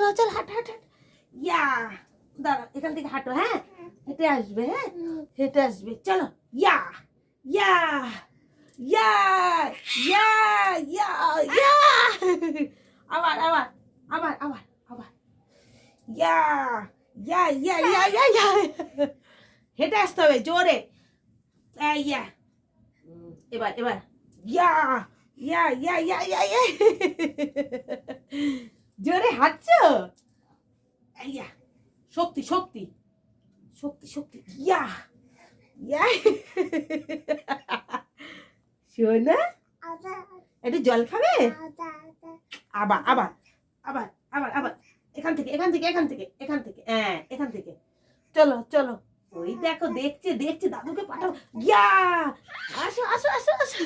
চলো চলো হাঁটো হাঁটো হাঁটো। ইয়া দাঁড়াও এখান থেকে হাঁটো, হ্যাঁ হেঁটে আসবে, হ্যাঁ হেঁটে আসবে, চলো ইয়া ইয়া ইয়া ইয়া ইয়া ইয়া আবার আবার আবার আবার আবার ইয়া ইয়া ইয়া ইয়া ইয়া ইয়া হেঁটে আসতে হবে জোরে, ইয়া এবার এবার ইয়া ইয়া ইয়া ইয়া ইয়া ইয়া জোরে হাঁটছো, ইয়া শক্তি শক্তি শক্তি শক্তি ইয়া ইয়া শোনা একটু জল খাবে, আবার আবার আবার আবার আবার এখান থেকে এখান থেকে এখান থেকে এখান থেকে, হ্যাঁ এখান থেকে, চলো চলো ওই দেখো দেখছে দেখছে দাদুকে পাঠাও, ইয়া আসো আসো আসো আসো,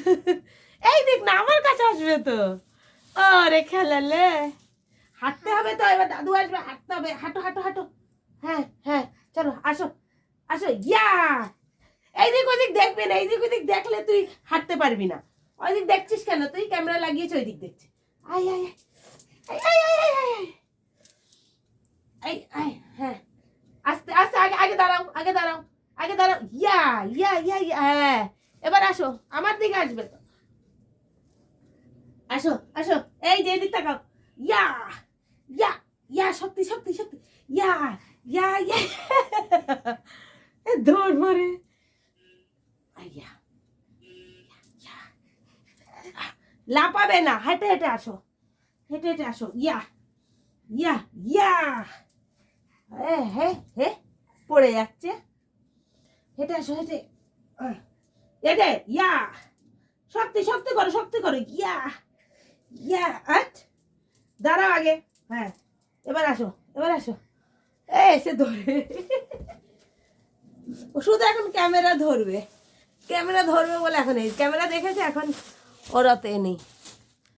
এই দেখ না আমার কাছে আসবে তো, ও রে খেলালে হাঁটতে হবে তো, এবার দাদু আসবে হাঁটতে হবে, হাঁটো হাঁটো হাঁটো, হ্যাঁ হ্যাঁ চলো আসো আসো ইয়া, এই দিক ওদিক দেখবি না, এই দিক ওদিক দেখলে তুই হাঁটতে পারবি না, ওই দিক দেখছিস কেন, তুই ক্যামেরা লাগিয়েছ ওই দিক দেখছিস, আয় আয় আয় আয় আয় আয় আয় আয় আয়, হ্যাঁ আস্তে আস্তে আগে আগে দাঁড়াও আগে দাঁড়াও আগে দাঁড়াও, ইয়া ইয়া ইয়া ইয়া, হ্যাঁ এবার আসো আমার দিকে আসবে তো, আসো আসো এই যে এদিক তাকাও, ইয়া ইয়া ইয়া শক্তি শক্তি শক্তি, ইয়া ইয়া ইয়া দৌড় মারে, ইয়া লাপাবে না, হেঁটে হেঁটে আসো হেঁটে হেঁটে আসো, ইয়া ইয়া ইয়া, হে হে পড়ে যাচ্ছে, হেঁটে আসো হেঁটে হেঁটে, ইয়া শক্তি শক্তি করো ইয়া ইয়া আট দাঁড়াও আগে, হ্যাঁ এবার আসো এবার আসো, এসে ধরে শুধু এখন ক্যামেরা ধরবে বলে এখন এই ক্যামেরা দেখেছে, এখন ওরাতে নেই।